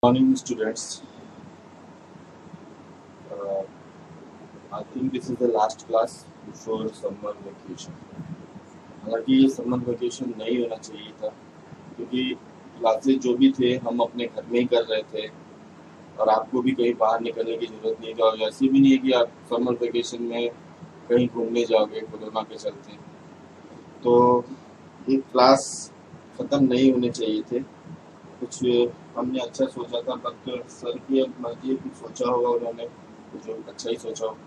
Morning, students. Uh, I think this is the last class before summer vacation. हालांकि ये summer vacation नहीं होना चाहिए था क्योंकि क्लासेस जो भी थे हम अपने घर में ही कर रहे थे और आपको भी कहीं बाहर निकलने की जरूरत नहीं थी और ऐसे भी नहीं है कि आप समर वेकेशन में कहीं घूमने जाओगे कोरोना के चलते। तो ये क्लास खत्म नहीं होने चाहिए थे। कुछ हमने अच्छा सोचा था बट सर की अब मर्जी है, कुछ सोचा होगा उन्होंने, कुछ अच्छा ही सोचा हो।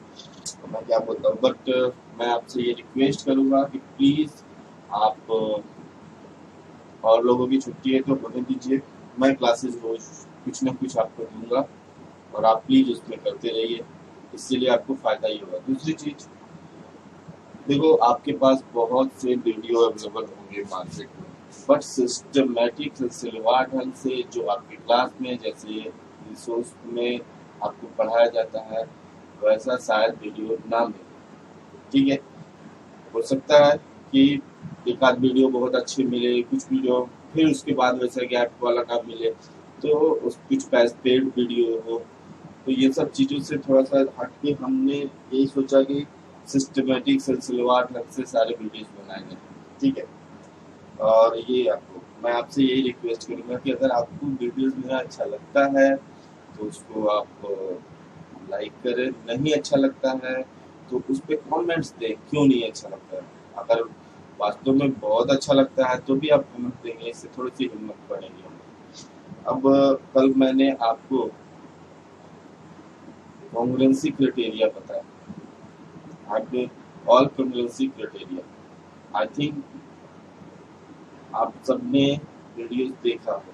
तो मैं क्या बोलता हूँ बट मैं आपसे ये रिक्वेस्ट करूंगा कि प्लीज आप और लोगों की छुट्टी है तो होने दीजिए। मैं क्लासेस रोज कुछ ना कुछ आपको दूंगा और आप प्लीज उसमें करते रहिए, इससे आपको फायदा ही होगा। दूसरी चीज, देखो आपके पास बहुत से वीडियो अवेलेबल होंगे मार्केट में बट सिस्टमेटिक सिलसिलेवार ढंग से जो आपकी क्लास में जैसे रिसोर्स में आपको पढ़ाया जाता है वैसा शायद वीडियो ना मिले। ठीक है, हो सकता है कि एक आध वीडियो बहुत अच्छे मिले, कुछ वीडियो फिर उसके बाद वैसा गैप वाला ना मिले, तो उस कुछ पेड वीडियो हो। तो ये सब चीज़ों से थोड़ा सा हट के हमने यही सोचा कि सिस्टमेटिक सिलसिलेवार ढंग से सारे वीडियोस बनाएंगे। ठीक है, और ये आपको मैं आपसे यही रिक्वेस्ट करूंगा कि अगर आपको वीडियोस मेरा अच्छा लगता है तो उसको आप लाइक करें, नहीं अच्छा लगता है तो उस पर कॉमेंट्स दें क्यों नहीं अच्छा लगता है। अगर वास्तव में बहुत अच्छा लगता है तो भी आप कमेंट देंगे, इससे थोड़ी सी हिम्मत बढ़ेगी। अब कल मैंने आपको कॉन्ग्रुएंसी क्राइटेरिया बताया, आपने all congruency criteria, I think आप सबने वीडियोस देखा हो,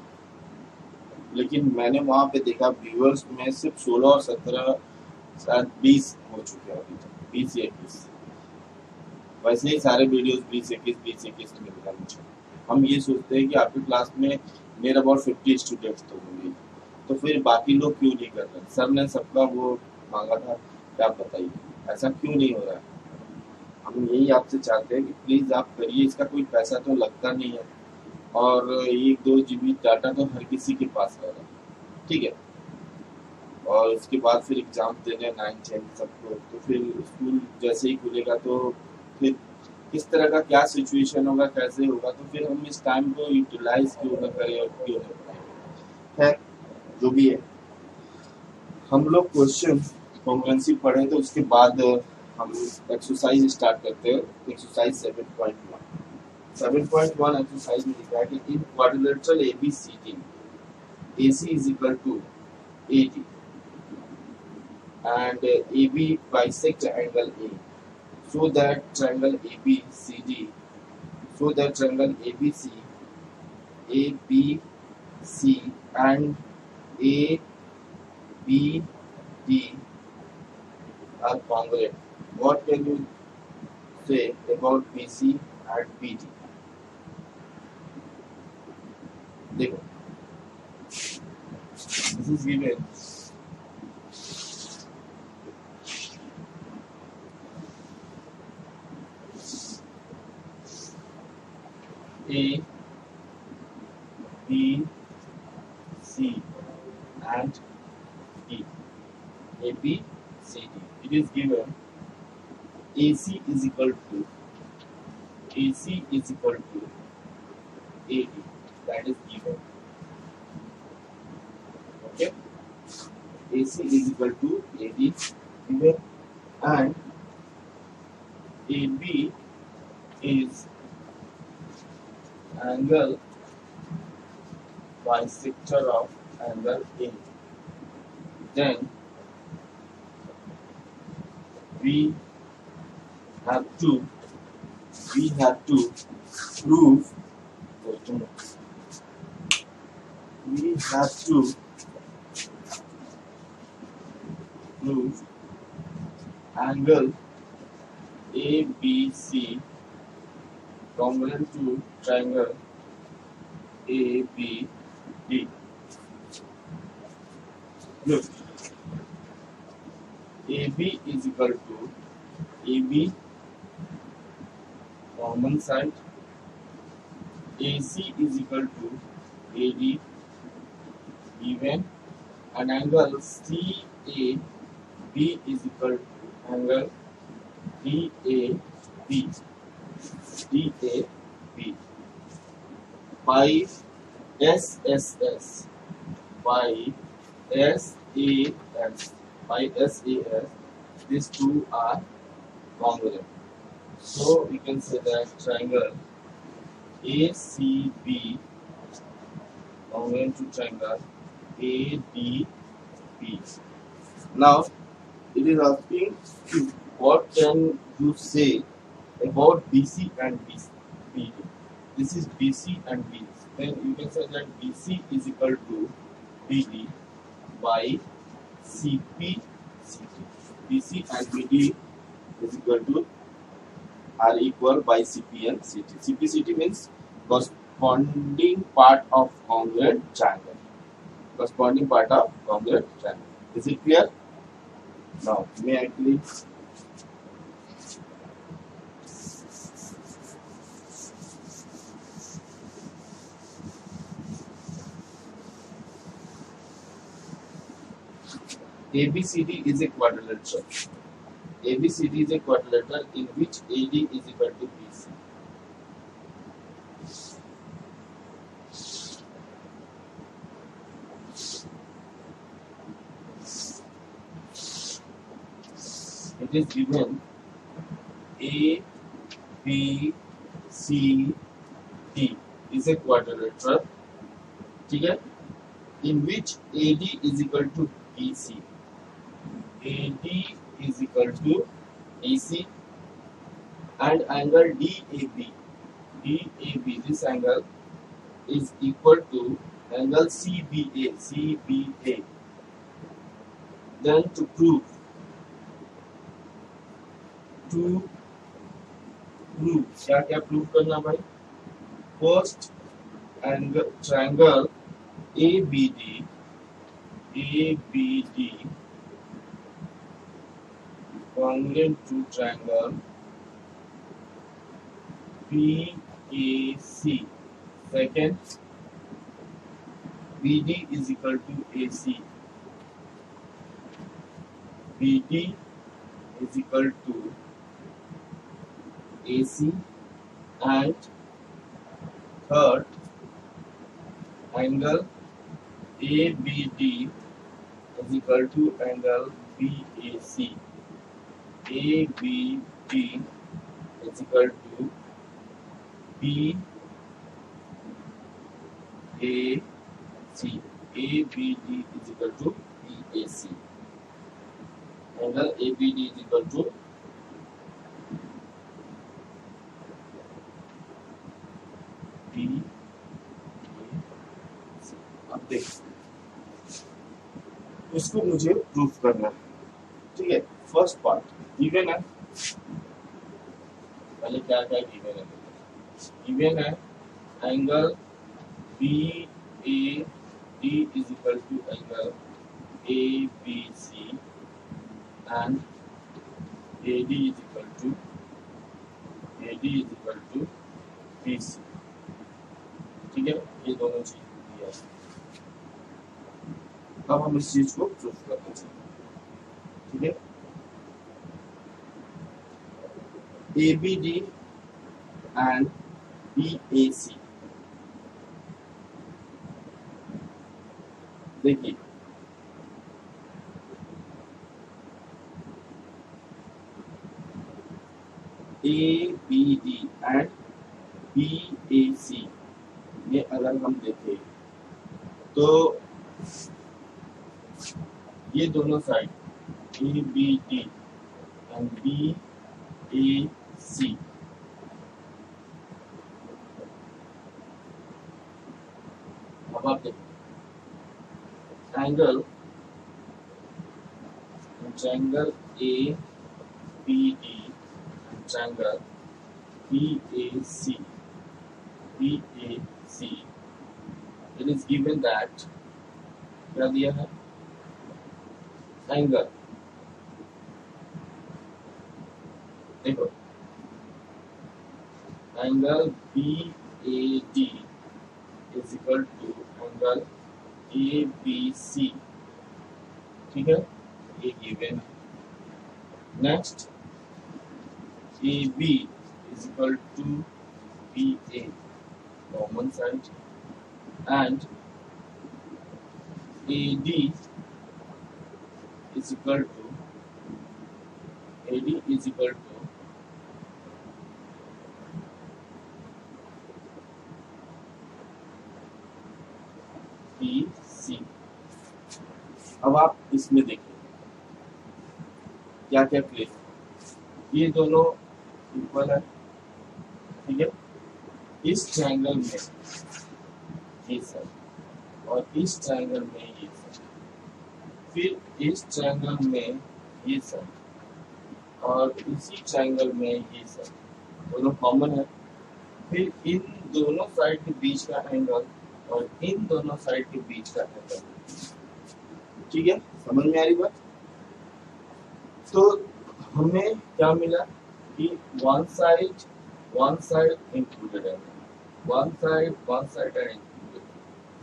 लेकिन मैंने वहां पे देखा व्यूअर्स में सिर्फ 16 और 17 शायद 20 हो चुके हैं अभी तक, 20 या 21। वैसे ही सारे वीडियोस 20 21 मिलता है मुझे। हम ये सोचते हैं कि आपकी क्लास में नियर अबाउट 50 स्टूडेंट्स तो होंगे, तो फिर बाकी लोग क्यों नहीं कर रहे? सर ने सबका वो मांगा था, क्या आप बताइए ऐसा क्यों नहीं हो रहा है? हम यही आपसे चाहते हैं कि प्लीज आप करिए, इसका कोई पैसा तो लगता नहीं है और 1-2 GB डाटा तो हर किसी के पास रहेगा। ठीक है, और उसके बाद फिर एग्जाम देने 9 10 सबको, तो फिर स्कूल जैसे ही खुलेगा तो फिर किस तरह का क्या सिचुएशन होगा, कैसे होगा, तो फिर हम इस टाइम को यूटिलाइज क्यों न करें और क्यों न बनाएं। खैर, जो भी है, हम लोग क्वेश्चन कॉन्ग्रुएंसी पढ़े तो उसके बाद हम एक्सरसाइज स्टार्ट करते हैं। एक्सरसाइज 7.1। 7.1 एक्सरसाइज में लिखा है कि इन quadrilateral ABCD AC is equal to AD and AB bisect angle A, so that triangle ABCD, so that triangle ABC, ABC and ABD are congruent. What can you say about BC and BD? देखो, this is given A, B, C and D. A, B, C, D. It is given AC is equal to AD. That is given. Okay, AC is equal to AD given, and AB is angle bisector of angle A. Then we have to prove we have to prove angle ABC congruent to triangle ABD. Look, AB is equal to AB common side, AC is equal to AD, given an angle CAB is equal to angle DAB by SSS by SAS by SAS. These two are congruent. So we can say that triangle ACB congruent to triangle ADB. Now it is asking what can you say about BC and BD. This is BC and BD. Then you can say that BC is equal to BD by CP CT. BC and BD is equal to are equal by CP and CT. CP CT means corresponding part of congruent triangle. Corresponding part of congruent triangle. Is it clear? Now may I please ABCD is a quadrilateral. ABCD is a quadrilateral in which AD is equal to BC. It is given A, B, C, D is a quadrilateral. Okay? In which AD is equal to BC. AD is equal to AC and angle DAB. DAB, this angle is equal to angle CBA. CBA. Then to prove क्या क्या prove करना भाई? First angle triangle ABD congruent to triangle BAC. Second, BD is equal to AC. BD is equal to AC. And third, angle ABD is equal to angle BAC. ABD is equal to BAC. ABD is equal to BAC. Angle ABD is equal to BAC. अब देख इसको मुझे proof करना है. ठीक है, first part given है. पहले क्या क्या गिवन है? गिवन है angle BAD is equal to angle ABC and AD is equal to BC. ठीक है, ये दोनों चीज दिया है. अब हम इस चीज को प्रूफ करना चाहिए. ठीक है, ABD and BAC. देखिए ABD and BAC में अगर हम देखें तो ये दोनों साइड ABD and BAC अब आप देखिए triangle ABD and triangle BAC. It is given that क्या दिया है? एंगल देखो angle BAD is equal to angle A B C, ठीक है, ये given. Next A B is equal to B A, common side, and A D is equal to AD is equal to BC। अब आप इसमें देखिए क्या क्या place, ये दोनों इक्वल है, ठीक है। इस ट्रायंगल में ये सब और इस ट्रायंगल में ये सब, फिर इस ट्रायंगल में ये सब और इसी ट्रायंगल में ये सब, दोनों कॉमन है। फिर इन दोनों साइड के बीच का एंगल और इन दोनों साइड के बीच का एंगल, ठीक है, समझ में आ रही बात। तो हमें क्या मिला कि वन साइड इंक्लूडेड है, one side and included.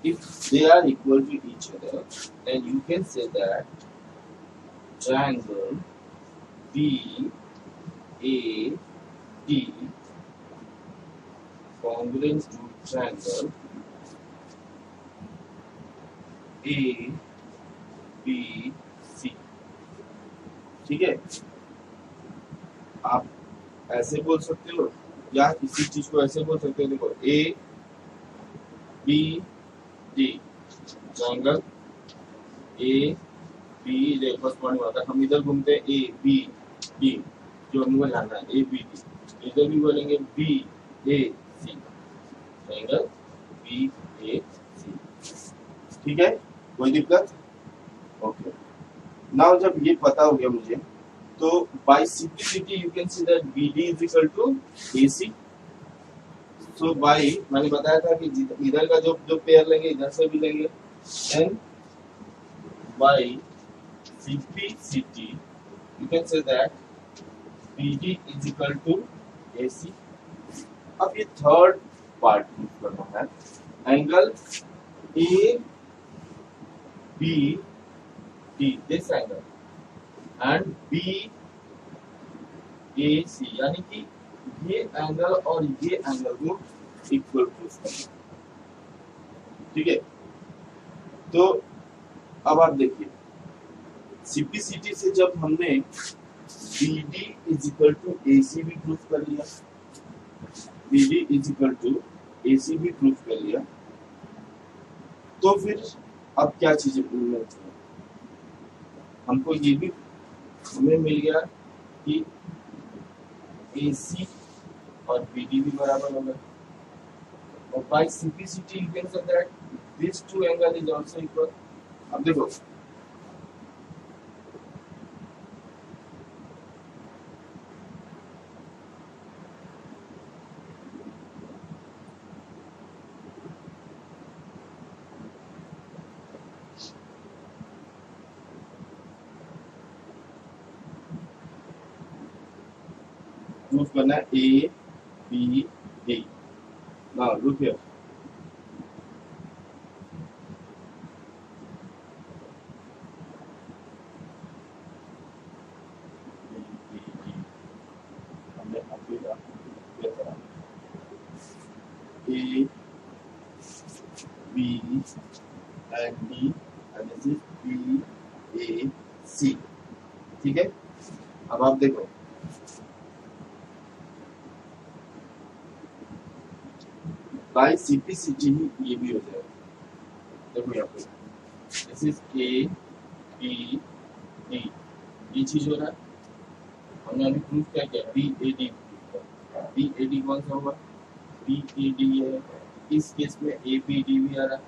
If they are equal to each other, then you can say that triangle BAD congruent to triangle ABC, ठीक है। आप ऐसे बोल सकते हो या इसी चीज को ऐसे बोल सकते हो, देखो A B D triangle A B, first point होता है, हम इधर घूमते हैं A B D, जो हमको जानना है A B D, इधर भी बोलेंगे B A C, triangle B A C, ठीक है, कोई दिक्कत? ओके, नाउ जब ये पता हो गया मुझे, तो by simplicity you can see that BD is equal to AC। So by, मैंने बताया था कि इधर का जो पेयर लेंगे इधर से भी लेंगे, and by simplicity you can say that BD is equal to AC। अब ये थर्ड पार्ट प्रूफ करना है, angle A B D, this angle, and B A C, यानी कि ये एंगल और ये एंगल को इक्वल प्रूफ करना, ठीक है। तो अब आप देखिए सिंपलिसिटी से जब हमने BD is equal to AC भी प्रूफ कर लिया, BD is equal to AC भी प्रूफ कर लिया, तो फिर अब क्या चीजें प्रूव करनी चाहिए हमको, ये भी हमें मिल गया कि AC और BD भी बराबर होगा, और by simplicity you can say that this two angle is also equal. अब देखो प्रूफ करना है A B D। Now look here, हमने अभी A B and D and this is B A C, ठीक है। अब आप देखो बाय सिंपलिसिटी ये भी हो जाएगा, देखो यहाँ पे this is A B D, ये चीज हो रहा है, हमने अभी प्रूफ क्या किया BAD, BAD कौन सा होगा, BAD है, इस केस में ABD भी आ रहा है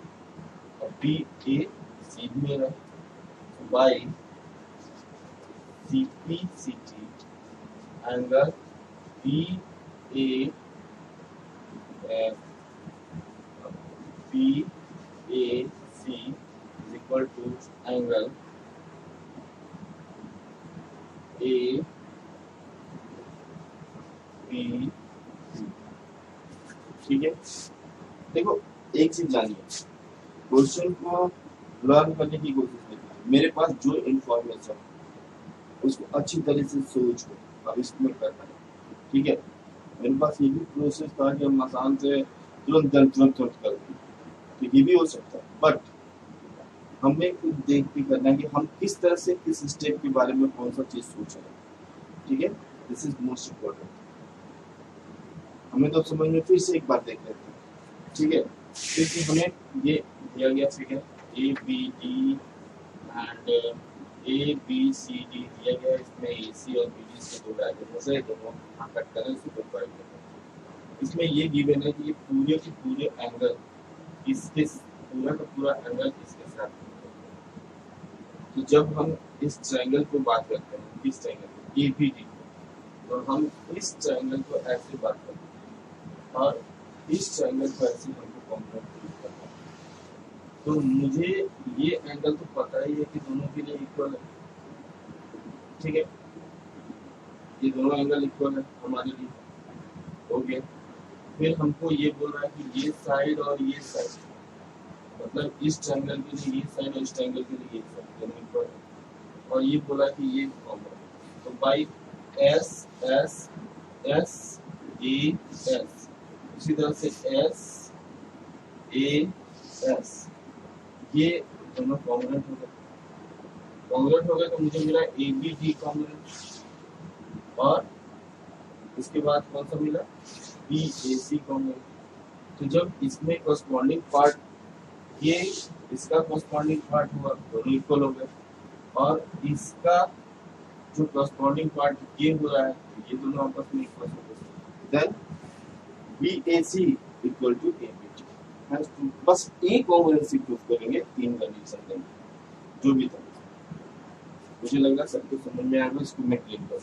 और BAC भी आ रहा है, by simplicity angle BAC is equal to angle A B, ठीक है। देखो एक चीज जानिए, क्वेश्चन को लर्न करने की कोशिश नहीं की। मेरे पास जो इंफॉर्मेशन उसको अच्छी तरह से सोच को अब इसमें करना है, ठीक है। मेरे पास ये भी प्रोसेस था कि हम आसान से तुरंत कर दें, तो ये भी हो सकता है, बट हमें खुद देख के करना है कि हम किस तरह से किस स्टेप के बारे में कौन सा चीज सोच रहे हैं, ठीक है। This is most important. हमें तो समझ में फिर से एक बार देख लेते हैं, ठीक है। क्योंकि हमें ये दिया गया figure A B D and A B C D दिया गया, इसमें ए सी और बी डी से दो डायगोनल्स है, दोनों यहाँ कट करें सुपरवाइज करें। इसमें ये गिवन है कि ये पूरे के पूरे एंगल इसके पूरा का पूरा एंगल इसके साथ है। तो जब हम इस ट्रायंगल को बात करते हैं, इस ट्रायंगल को ए बी डी, तो हम इस ट्रायंगल को ऐसे बात करते हैं और इस ट्रायंगल को ऐसे हमको कॉम्प्लीट करना है। तो मुझे ये एंगल तो पता ही है कि दोनों के लिए इक्वल है, ठीक है। ये दोनों एंगल इक्वल है हमारे लिए, हो गया। फिर हमको ये बोल रहा है कि ये साइड और ये साइड, मतलब इस ट्रायंगल के लिए ये साइड और इस ट्रायंगल के लिए ये साइड दोनों इक्वल है, और ये बोला कि ये कॉमन है। तो by S S S A S, इसी तरह से एस ए एस, ये दोनों कॉन्ग्रुएंट हो गए। कॉन्ग्रुएंट हो गए तो मुझे मिला ए बी डी कॉन्ग्रुएंट, और इसके बाद कौन सा मिला बी ए सी कॉन्ग्रुएंट। तो जब इसमें कॉरस्पॉन्डिंग पार्ट ये इसका कॉरस्पॉन्डिंग पार्ट हुआ, दोनों इक्वल हो गए, और इसका जो कॉरस्पॉन्डिंग पार्ट ये हो रहा है, ये दोनों आपस में इक्वल हो गए। Then B A C equal to A B D. बस एक कॉन्ग्रुएंसी प्रूफ करेंगे, तीन कंडीशन देंगे, जो भी था। मुझे लग रहा है सबको समझ में आएगा, इसको मैं क्लिक करूँ।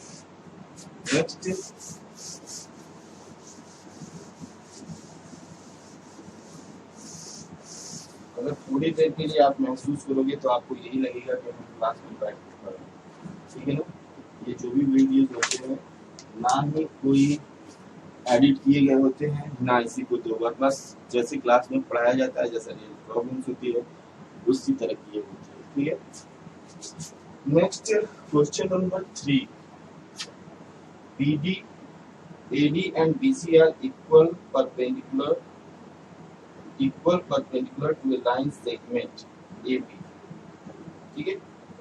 नेक्स्ट, अगर थोड़ी देर के लिए आप महसूस करोगे तो आपको यही लगेगा कि हम क्लास में प्रैक्टिस कर रहे हैं, ठीक है ना। ये जो भी वीडियोस होते हैं ना ही कोई एडिट किए गए होते हैं, ना इसी को दो बार, बस जैसे क्लास में पढ़ाया जाता है, जैसा रियल प्रॉब्लम्स होती है उसी तरह की ये होती है, ठीक है। Next question number 3, BD, AD and BC are equal perpendicular to a line segment AB, ठीक है,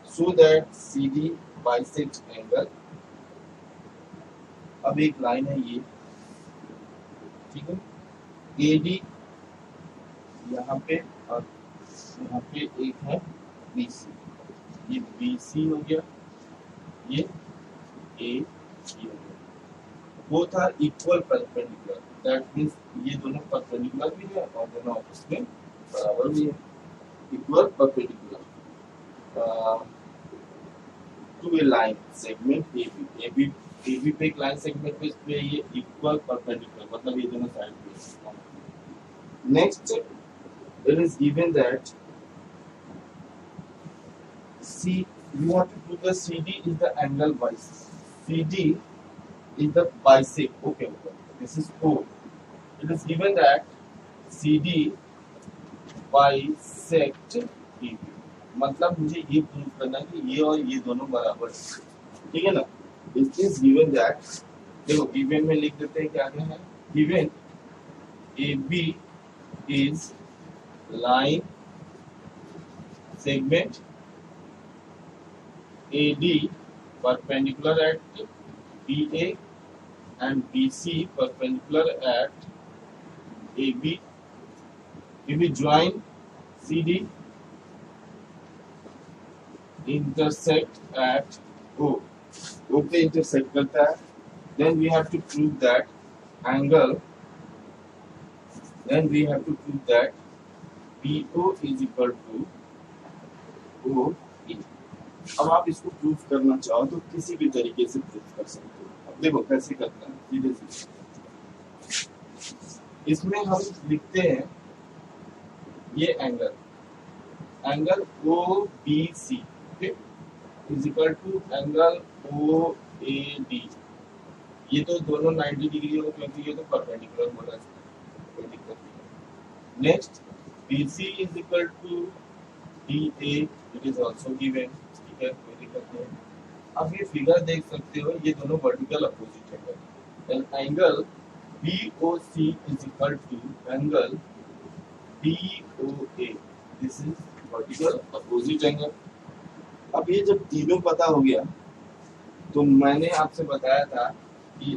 so that CD bisect angle। अब एक लाइन है ये, ठीक है, AD यहाँ पे और यहाँ पे एक है BC, ये BC हो गया, ये AD हो गया। Both are equal perpendicular, that means ये दोनों परपेंडिकुलर भी है और दोनों आपस में बराबर भी है। Equal perpendicular to a line segment AB पे एक लाइन सेगमेंट पे इसमें ये इक्वल परपेंडिकुलर, मतलब ये दोनों साइड पे। Next, it is given that C, you have to prove that CD is the angle bisect. CD is the bisect. Okay, this is O. It is given that CD bisect AB, मतलब मुझे ये prove करना है कि ये और ये दोनों बराबर है, ठीक है ना। It is given that, देखो given में लिख देते हैं क्या क्या है। Given AB is line segment AD perpendicular at BA and BC perpendicular at AB. If we join CD intersect at O, O पे intersect करता है, then we have to prove that angle, then we have to prove that BO is equal to OE। अब आप इसको proof करना चाहो तो किसी भी तरीके से प्रूफ कर सकते हो। अब देखो कैसे करते हैं, सीधे सीधे इसमें हम लिखते हैं ये angle OBC is equal to angle OAD। ये तो दोनों 90 डिग्री हो क्योंकि ये तो परपेंडिकुलर हो रहा है, कोई दिक्कत नहीं। Next, BC is equal to D A it is also given, ठीक है, कोई दिक्कत नहीं है। अब ये फिगर देख सकते हो, ये दोनों vertical opposite angle, an angle BOC is equal to angle BOA, this is vertical opposite angle। अब ये जब तीनों पता हो गया तो मैंने आपसे बताया था कि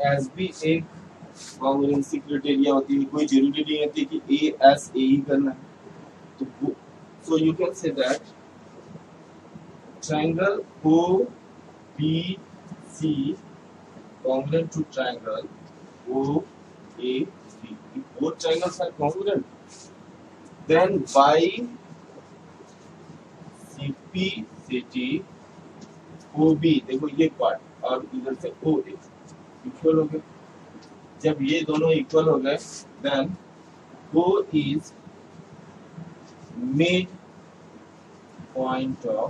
एस भी एक कॉन्ग्रुएंसी क्राइटेरिया होती है, कोई जरूरी नहीं होती कि एस ए ही करना है। तो so you can say that triangle OBC congruent to triangle OAC, if both triangles are congruent, then by CP CT OB, देखो ये पार्ट और इधर से OA इक्वल हो गए। जब ये दोनों इक्वल हो गए then O is mid point of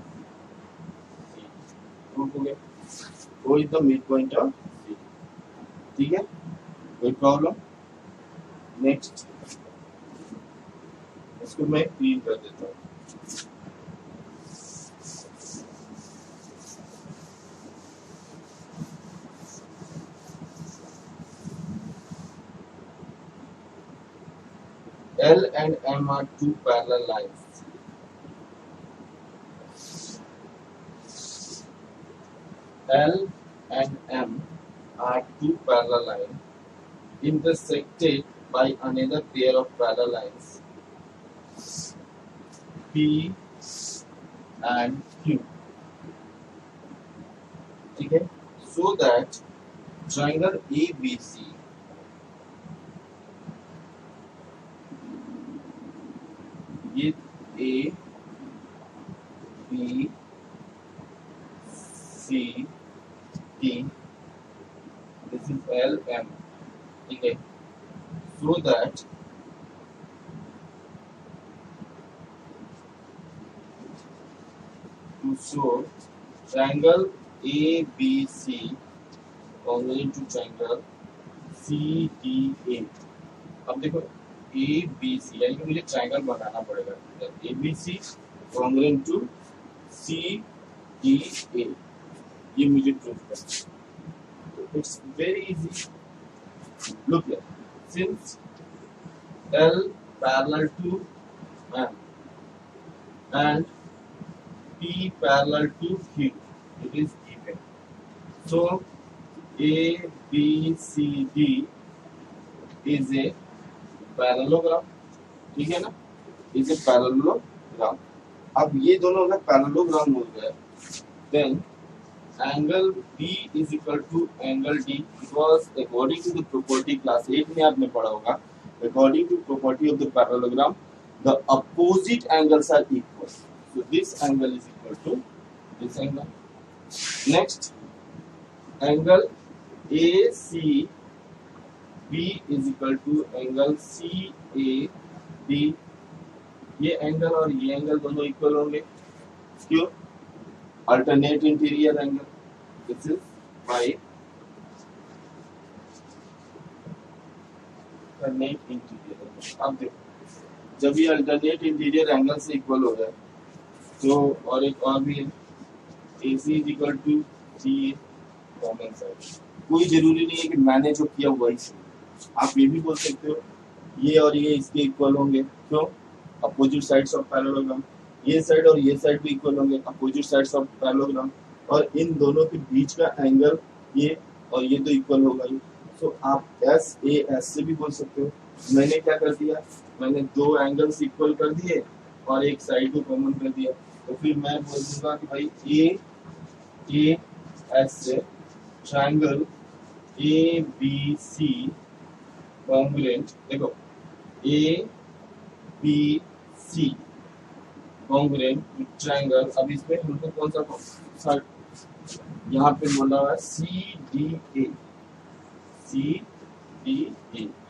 C, हो गया, O is the mid point of C, ठीक है, कोई प्रॉब्लम? नेक्स्ट इसको मैं क्लीन कर देता हूँ। L and M are two parallel lines. L and M are two parallel lines intersected by another pair of parallel lines P and Q. ठीक है, so that triangle ABC ये A B C D, this is L M, ठीक है, so that to show triangle ABC congruent to triangle CDA। अब देखो ABC यानी कि मुझे ट्रायंगल बनाना पड़ेगा, ABC congruent to CDA, ये मुझे प्रूव करना। It's very easy, look here, since L parallel to M and P parallel to Q, it is given, so ABCD is a parallelogram, ठीक है ना, इज ए पैरेललोग्राम। अब ये दोनों अगर पैरेललोग्राम हो गए then angle B is equal to angle D, because according to the property class 8 में आपने पढ़ा होगा, according to property of the parallelogram the opposite angles are equal, so this angle is equal to this angle। next angle AC B is equal to angle CAB, ये angle और ये angle दोनों equal होंगे, क्यों? Alternate interior angle, this is by alternate interior angle. अब देखो जब ये अल्टरनेट इंटीरियर एंगल से इक्वल हो जाए तो और एक और भी है, AC is equal to CA common side, कोई जरूरी नहीं है कि मैंने जो किया वही सही, आप ये भी बोल सकते हो ये और ये इसके इक्वल होंगे, क्यों? अपोजिट साइड्स ऑफ पैरेललोग्राम, ये साइड और ये साइड भी इक्वल होंगे, अपोजिट साइड्स ऑफ पैरेललोग्राम, और इन दोनों के बीच का एंगल ये और ये तो इक्वल होगा ही, सो आप SAS से भी बोल सकते हो। मैंने क्या कर दिया, मैंने दो एंगल्स इक्वल कर दिए और एक साइड को कॉमन कर दिया, तो फिर मैं बोल दूंगा कि भाई AS से ट्रायंगल ABC कॉन्ग्रुएंट, देखो ABC कॉन्ग्रुएंट टू ट्रायंगल, अब इसमें हमको कौन सा यहाँ पे बोला हुआ है CDA,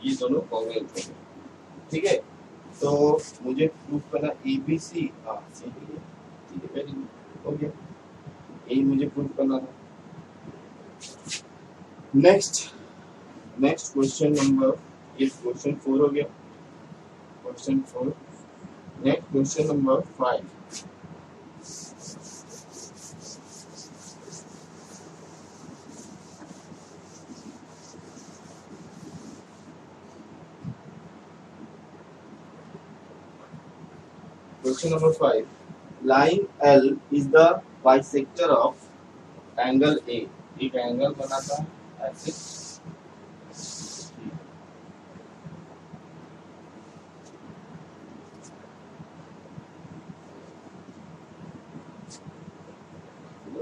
ये दोनों कॉन्ग्रुएंट होंगे, ठीक है। तो मुझे प्रूफ करना ABC, हाँ CDA, ठीक है, वेरी गुड, हो गया, यही मुझे प्रूफ करना था। नेक्स्ट क्वेश्चन नंबर, ये क्वेश्चन 4 हो गया, question 4, next question number 5. Question number 5. Line L is the bisector of angle A. एक एंगल बना था ऐसे.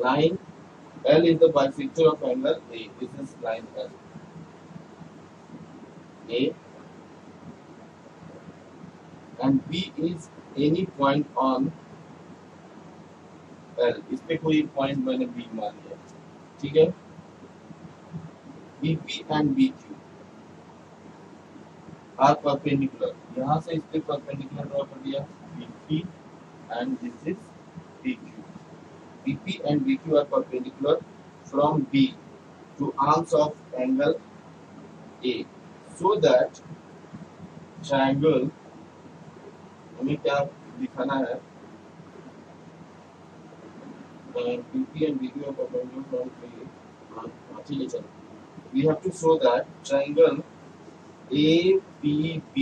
Line L is the bisector of angle A. This is line L. A and B is any point on L. इस पे कोई point मैंने B मान लिया. ठीक है. BP and BQ are perpendicular. यहाँ से इस पे perpendicular ड्रॉ कर दिया. BP and this is BQ. BP and BQ are perpendicular from B to arms of angle A, so that triangle हमें क्या दिखाना है. BP and BQ are perpendicular from B. ठीक है चलो. We have to show that triangle APB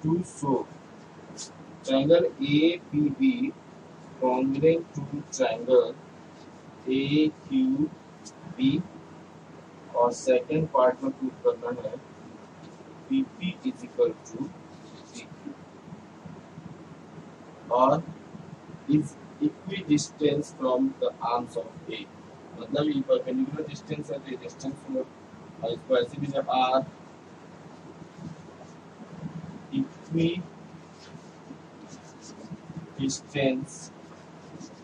to show triangle APB congruent to triangle AQB और second part में prove करना है PP is equal to PQ और is equidistant from the arms of A. मतलब ये परपेंडिकुलर डिस्टेंस है तो distance होगा और इसको ऐसे भी जब R equidistance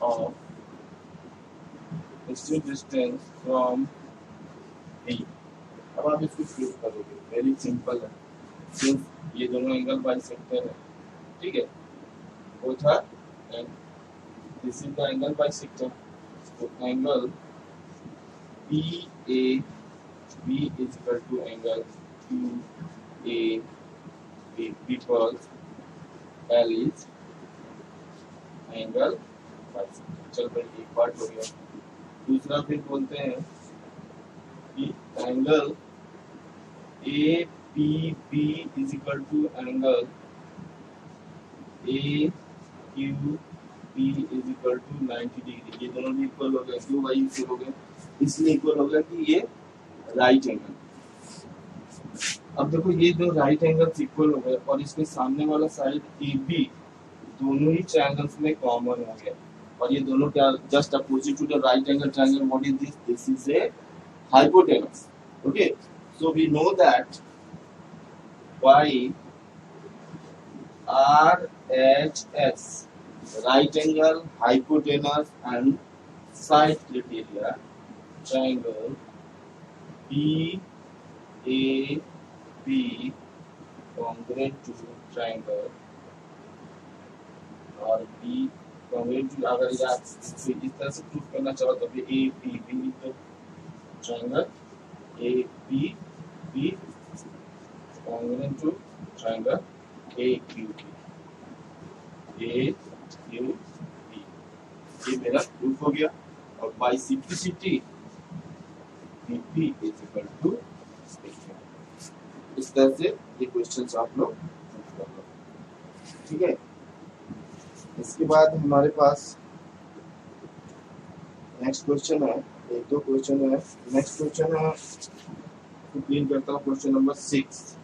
of distance from B. अब आप इसको प्रूव करोगे. वेरी सिंपल है. सिर्फ ये दोनों एंगल बाइसेक्टर है. ठीक है. Both are and this is the angle bisector. तो angle PAB is equal to angle QAB because L is angle bisector. चल भाई एक पार्ट हो गया. दूसरा फिर बोलते हैं कि angle APB is equal to angle AQB is equal to 90 degree. ये दोनों भी इक्वल हो गए. क्यों भाई इक्वल हो गए? इसलिए इक्वल हो गया कि ये राइट एंगल. अब देखो ये दो राइट एंगल्स इक्वल हो गए और इसके सामने वाला साइड AB दोनों ही ट्रायंगल्स में कॉमन हो गया और ये दोनों क्या just opposite to the right angle triangle. What is this? This is a hypotenuse. Okay. So we know that by RHS right angle, hypotenuse and side criteria triangle BAB congruent to triangle और B congruent to. अगर यार इस तरह से proof करना चाहो तो APB तो triangle APB congruent to triangle AQB. ये मेरा प्रूफ हो गया और by simplicity BP is equal to PQ. इस तरह से ये क्वेश्चंस आप लोग प्रूफ कर लो. ठीक है. इसके बाद हमारे पास नेक्स्ट क्वेश्चन है. एक दो क्वेश्चन है. नेक्स्ट क्वेश्चन है तो क्लीन करता हूँ. Question number 6.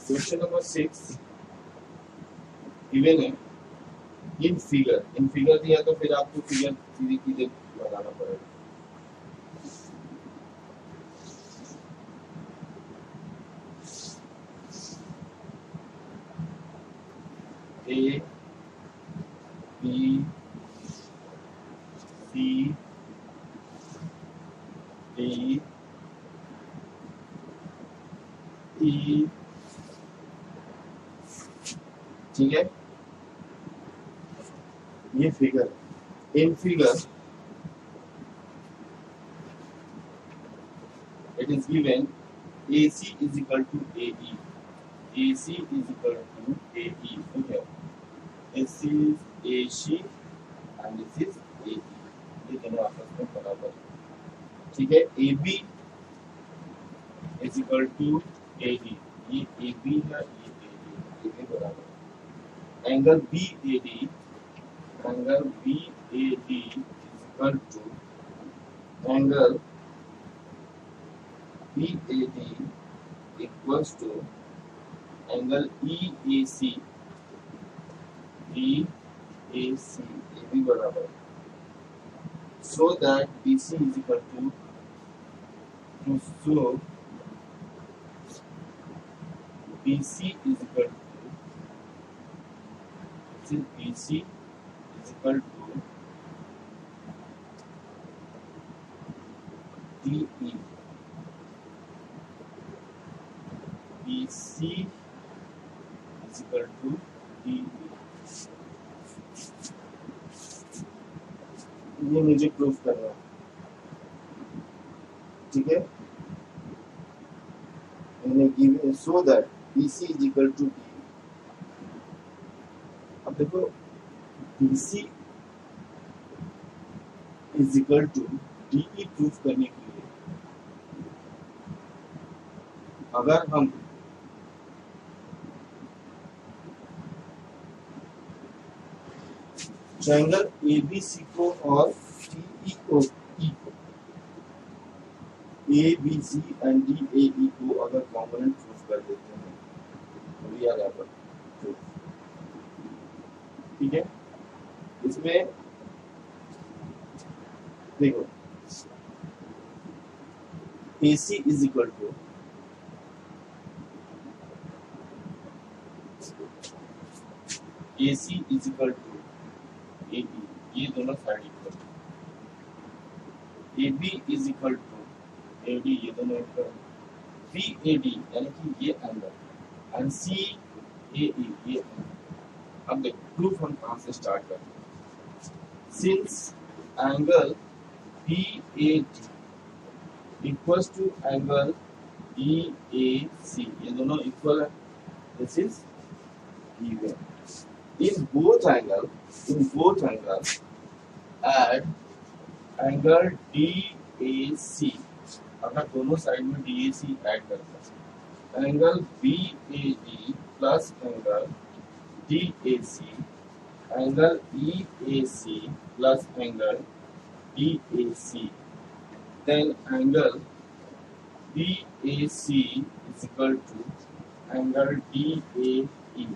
Question number 6 given है इन फिगर दिया तो फिर आपको फिगर सीधी सीधे लगाना पड़ेगा. A B C D E. ठीक है. ये figure in figure it is given AC is equal to AE. AC is equal to AE. Okay. This is AC and this is AE. ये दोनों आपस में बराबर है. ठीक है. AB is equal to AD. ये AB है, ये AD. ये बराबर है. Angle BAD is equal to angle BAD equals to angle EAC. EAC ये भी बराबर है. So that BC is equal to so BC is equal to BC is equal to DE. BC is equal to DE. ये मुझे proof करना है. ठीक है. मैंने given so that BC is equal to DE. अब देखो BC is equal to DE proof करने के लिए अगर हम ट्रायंगल ABC को और TEO ABC एंड DAE को अगर कॉम्पोनेंट प्रूफ कर देते हैं तो वी आर एबल टू. ठीक है. इसमें देखो AC is equal to AC is equal to AB. ये दोनों side equal. AB is equal to AD. ये दोनों इक्वल. BAD यानी कि ये एंगल एंड CAE ये एंगल. अब देख प्रूफ हम कहाँ से स्टार्ट करते हैं. Since angle BAD equals to angle EAC ये दोनों इक्वल है. This is given. In both angles add angle DAC. अगर दोनों साइड में DAC ऐड करते हैं angle BAD plus angle DAC angle EAC plus angle DAC then angle BAC is equal to angle DAE.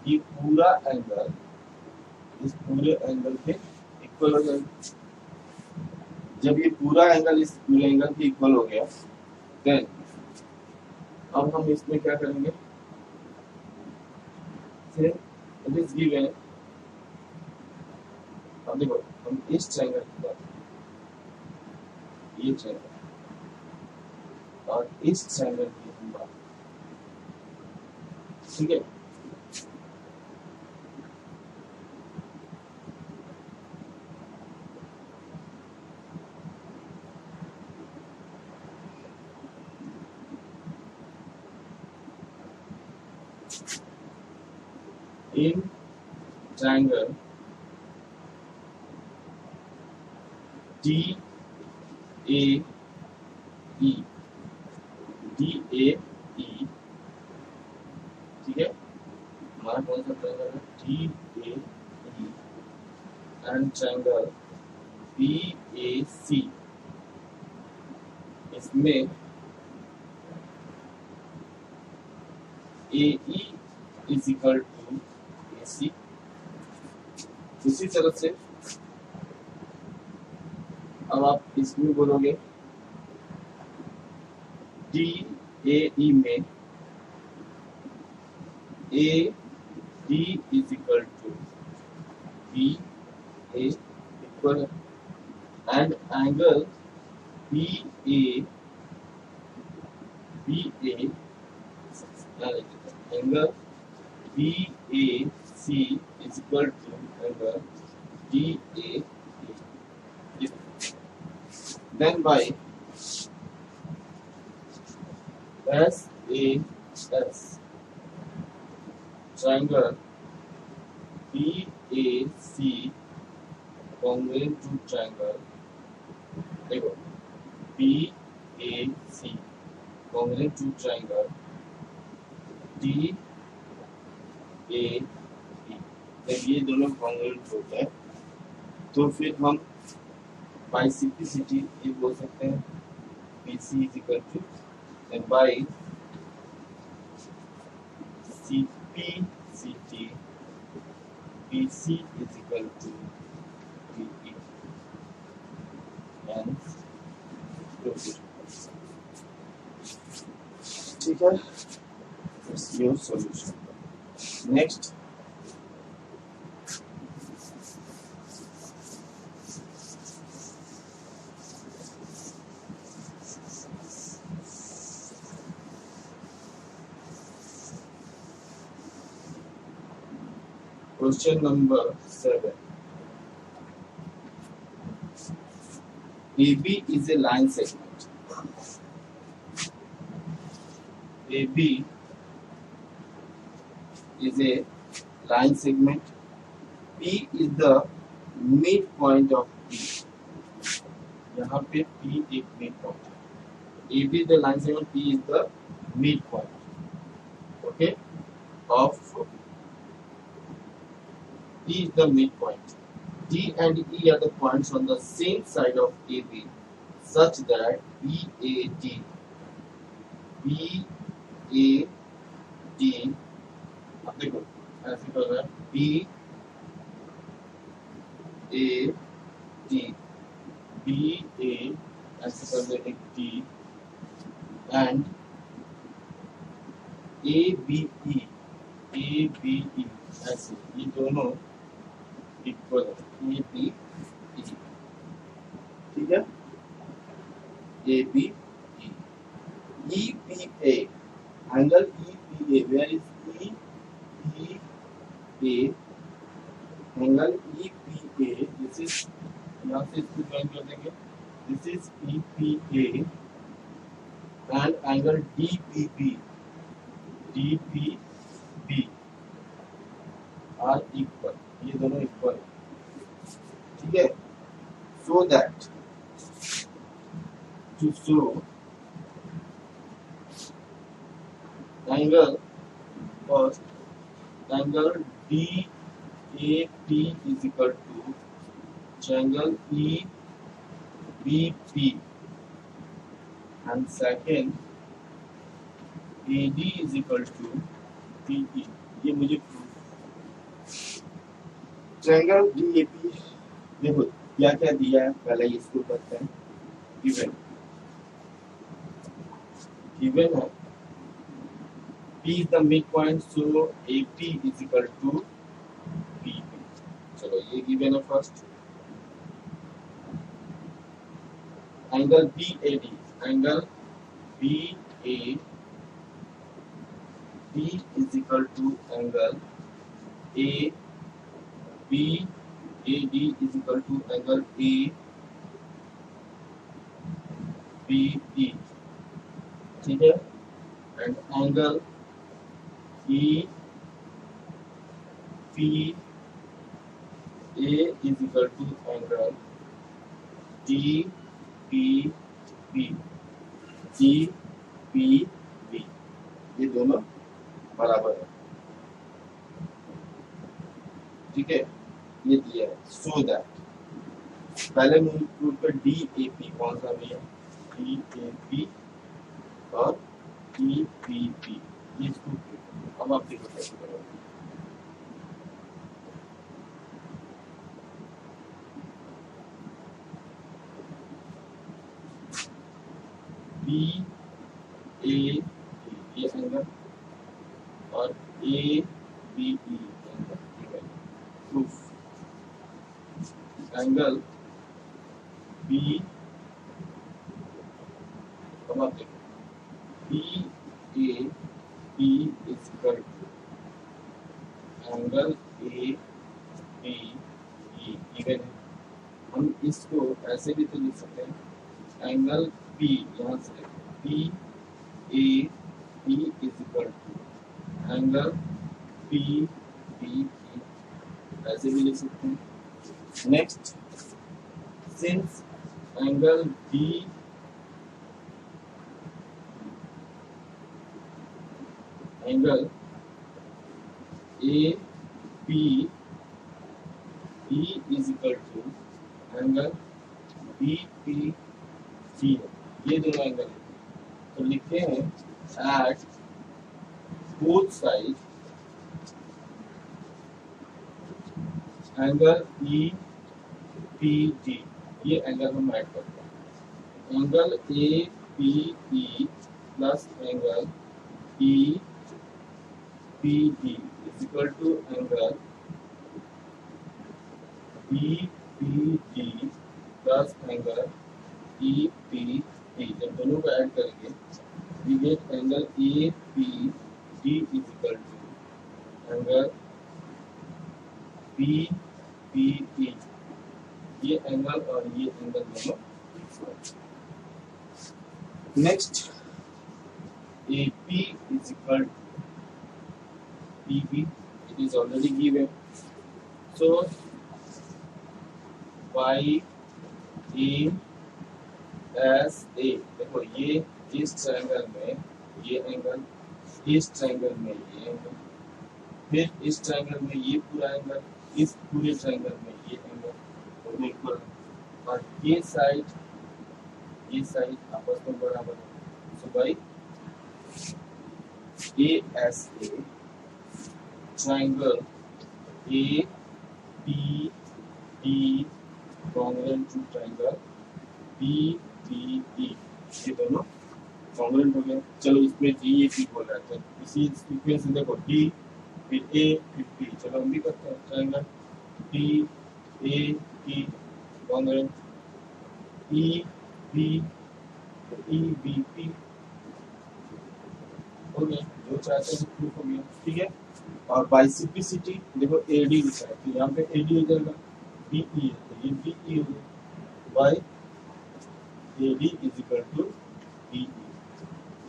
ये पूरा angle इस पूरे angle के इक्वल हो जाएगा. जब ये पूरा एंगल इस पूरे एंगल के इक्वल हो गया देन अब हम इसमें क्या करेंगे. फिर इट इज गिवन. अब देखो हम इस ट्रायंगल की बात ये ट्रायंगल और इस ट्रायंगल की हम बात. ठीक है. In triangle DAE ठीक है. हमारा कौन सा ट्रायंगल है DAE एंड ट्रायंगल BAC. इसमें AE is equal to AC. उसी तरह से अब आप इसमें बोलोगे DAE में AD is equal to BA equal and angle BA angle BAC is equal to angle DAE. Then by S A S triangle B A C congruent to triangle, देखो B A C congruent to triangle D A B, जब ये दोनों congruent होते हैं तो फिर हम by simplicity ये बोल सकते हैं BC is equal to and by CPCT BC is equal to BE and ठीक है, it's your solution. Next, question number 7. AB is a line segment. AB is a line segment. P is the midpoint of P. यहाँ पे P एक midpoint है. AB is the line segment. P is the midpoint. Okay, of P is the midpoint. D and E are the points on the same side of AB, such that BAD अब देखो ऐसे कर रहा है BA ऐसे कर रहे एक D and ABE ऐसे, ये दोनों इक्वल है ABE, ठीक है, ABE EPA angle EPA, where is EPA angle EPA, this is यहाँ से इसको ज्वाइन कर देंगे, this is EPA and angle DPB are equal, ये दोनों इक्वल है, ठीक है. So that to show angle, first angle DAP is equal to triangle EBP and second AD is equal to PE. ये मुझे ट्रायंगल DAP, देखो क्या क्या दिया है, पहले इसको करते हैं. गिवन है P is the midpoint, so AP is equal to PP. चलो ये गिवन है first. Angle BAD, angle BAD is equal to angle BAD is equal to angle ABE, ठीक है, and angle EPA is equal to angle DPB, ये दोनों बराबर है, ठीक है, ये दिया है. सो दैट पहले मूव प्रूव कर DAP कौन सा भैया, DAP और EPP, इसको अब आप देखो कैसे करोगे. BAD ये एंगल और ABE angle, proof angle B, अब आप देखो BAP is equal to angle ABE even है. हम इसको ऐसे भी तो लिख सकते हैं, एंगल P यहाँ से P A P is equal to angle P B E, ऐसे भी लिख सकते हैं। Next, since angle B angle A P E is equal to angle B P C है, ये दोनों एंगल है, तो लिखते हैं at both side angle E P D, ये एंगल हम ऐड करते हैं। Angle A P E plus angle E P D is equal to angle B P D plus angle E P D, जब दोनों को ऐड करेंगे we get angle APD is equal to angle BPE, ये angle और ये angle दोनों। Next, AP is equal to PB, it is already given, so YASA, देखो ये इस ट्रायंगल में ये एंगल, इस ट्रायंगल में ये एंगल, फिर इस ट्रायंगल में ये पूरा एंगल, इस पूरे ट्रायंगल में ये एंगल, दोनों इक्वल, और ये साइड आपस में बराबर है। So by ASA triangle APD congruent to triangle BPE, ये दोनों कॉन्ग्रुएंट हो गया। चलो इसमें जी ए पी बोल रहा था, इसी सीक्वेंस में देखो डी फिर ए फिर पी, चलो हम भी करते हैं triangle D A P congruent E B P हो गया, जो चाहते हैं प्रूफ हो गया, ठीक है। और बाय सिंप्लिसिटी देखो ए डी लिखा है, तो यहाँ पे ए डी हो जाएगा, बी ई है तो ये बी ई हो गया, by A D is equal to B E,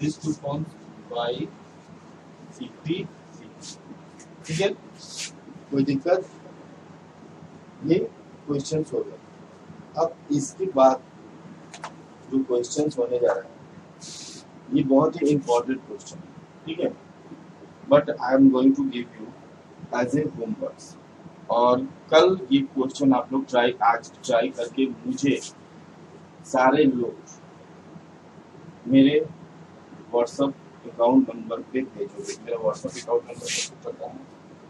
this two forms by CP, ठीक है। कोई दिक्कत, ये क्वेश्चंस हो गए। अब इसके बाद जो क्वेश्चंस होने जा रहे हैं ये बहुत ही इंपॉर्टेंट क्वेश्चन है, ठीक है, but I am going to give you as a homework, और कल ये क्वेश्चन आप लोग आज ट्राई करके मुझे सारे लोग मेरे व्हाट्सएप अकाउंट नंबर पे भेजोगे। मेरा व्हाट्सएप अकाउंट नंबर आपको पता है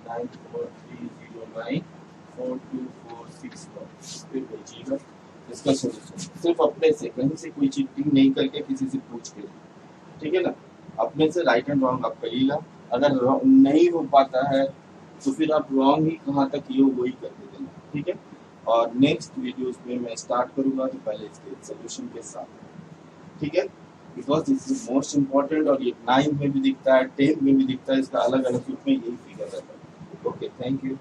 9430942461, इस पे भेजिएगा इसका सॉल्यूशन, सिर्फ अपने से, कहीं से कोई चीटिंग नहीं करके किसी से पूछ के, ठीक है ना। अपने से राइट एंड रॉन्ग आप करिएगा, अगर नहीं हो पाता है तो फिर आप रॉन्ग ही कहाँ तक किए वही करके देना, ठीक है। और नेक्स्ट वीडियोस में मैं स्टार्ट करूंगा तो पहले इसके सोल्यूशन के साथ, ठीक है, because this is most important, और ये 9th में भी दिखता है 10th में भी दिखता है, इसका अलग अलग ग्रुप में यही फिगर रहता है। Okay, thank you.